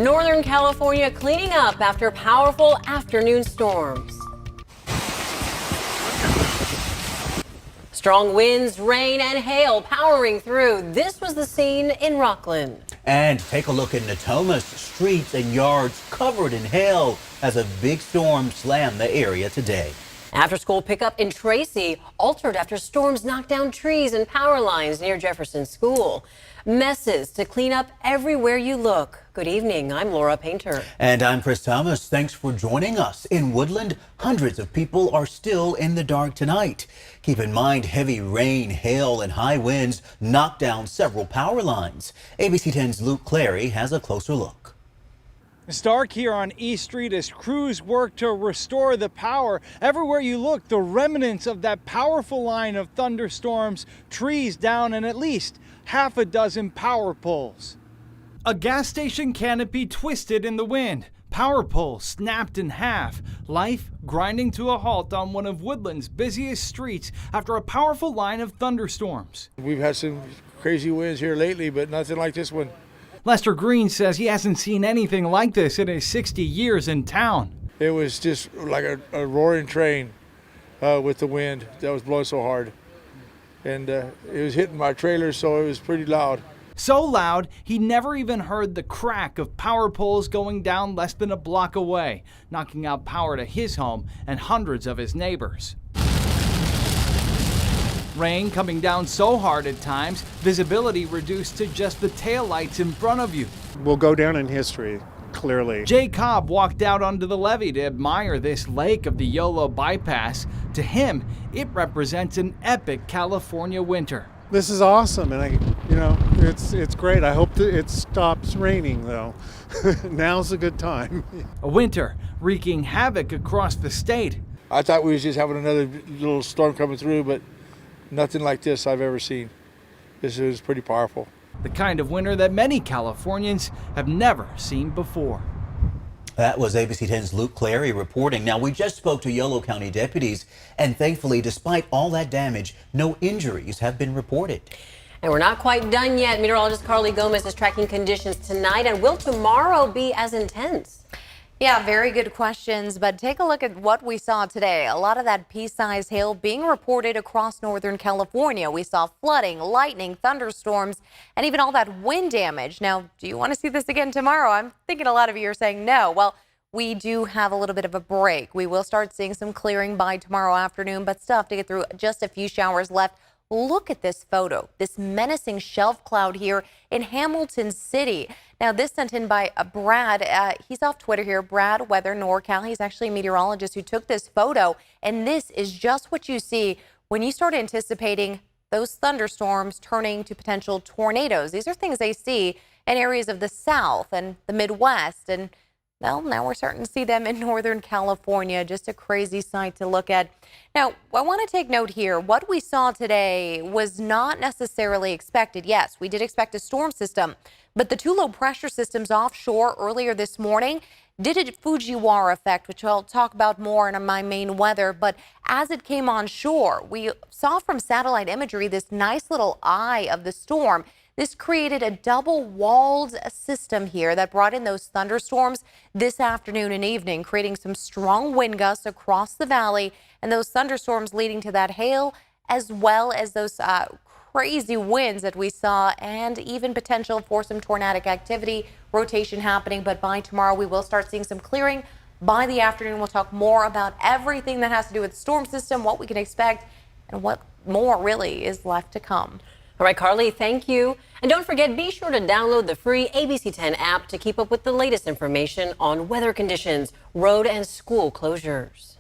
Northern California cleaning up after powerful afternoon storms. Strong winds, rain, and hail powering through. This was the scene in Rockland. And take a look at Natomas. Streets and yards covered in hail as a big storm slammed the area today. After school pickup in Tracy altered after storms knocked down trees and power lines near Jefferson School. Messes to clean up everywhere you look. Good evening. I'm Laura Painter. And I'm Chris Thomas. Thanks for joining us. In Woodland, hundreds of people are still in the dark tonight. Keep in mind, heavy rain, hail, and high winds knocked down several power lines. ABC 10's Luke Clary has a closer look. It's dark here on East Street as crews work to restore the power. Everywhere you look, the remnants of that powerful line of thunderstorms, trees down, and at least half a dozen power poles. A gas station canopy twisted in the wind. Power poles snapped in half. Life grinding to a halt on one of Woodland's busiest streets after a powerful line of thunderstorms. We've had some crazy winds here lately, but nothing like this one. Lester Green says he hasn't seen anything like this in his 60 years in town. It was just like a roaring train with the wind that was blowing so hard. And it was hitting my trailer, so it was pretty loud. So loud, he never even heard the crack of power poles going down less than a block away, knocking out power to his home and hundreds of his neighbors. Rain coming down so hard at times, visibility reduced to just the taillights in front of you. Will go down in history, clearly. Jay Cobb walked out onto the levee to admire this lake of the Yolo bypass. To him, it represents an epic California winter. This is awesome, and it's great. I hope that it stops raining, though. Now's a good time. A winter wreaking havoc across the state. I thought we was just having another little storm coming through, but nothing like this I've ever seen. This is pretty powerful. The kind of winter that many Californians have never seen before. That was ABC 10's Luke Clary reporting. Now, we just spoke to Yolo County deputies, and thankfully, despite all that damage, no injuries have been reported. And we're not quite done yet. Meteorologist Carly Gomez is tracking conditions tonight, and will tomorrow be as intense? Yeah, very good questions, but take a look at what we saw today. A lot of that pea-sized hail being reported across Northern California. We saw flooding, lightning, thunderstorms, and even all that wind damage. Now, do you want to see this again tomorrow? I'm thinking a lot of you are saying no. Well, we do have a little bit of a break. We will start seeing some clearing by tomorrow afternoon, but still have to get through just a few showers left. Look at this photo, this menacing shelf cloud here in Hamilton City. Now, this sent in by Brad. He's off Twitter here, Brad Weather NorCal. He's actually a meteorologist who took this photo. And this is just what you see when you start anticipating those thunderstorms turning to potential tornadoes. These are things they see in areas of the South and the Midwest. And well, now we're starting to see them in Northern California. Just a crazy sight to look at. Now, I want to take note here. What we saw today was not necessarily expected. Yes, we did expect a storm system, but the two low pressure systems offshore earlier this morning did a Fujiwara effect, which I'll talk about more in my main weather. But as it came on shore, we saw from satellite imagery this nice little eye of the storm. This created a double-walled system here that brought in those thunderstorms this afternoon and evening, creating some strong wind gusts across the valley, and those thunderstorms leading to that hail, as well as those crazy winds that we saw, and even potential for some tornadic activity, rotation happening. But by tomorrow, we will start seeing some clearing. By the afternoon, we'll talk more about everything that has to do with the storm system, what we can expect, and what more really is left to come. All right, Carly, thank you. And don't forget, be sure to download the free ABC 10 app to keep up with the latest information on weather conditions, road and school closures.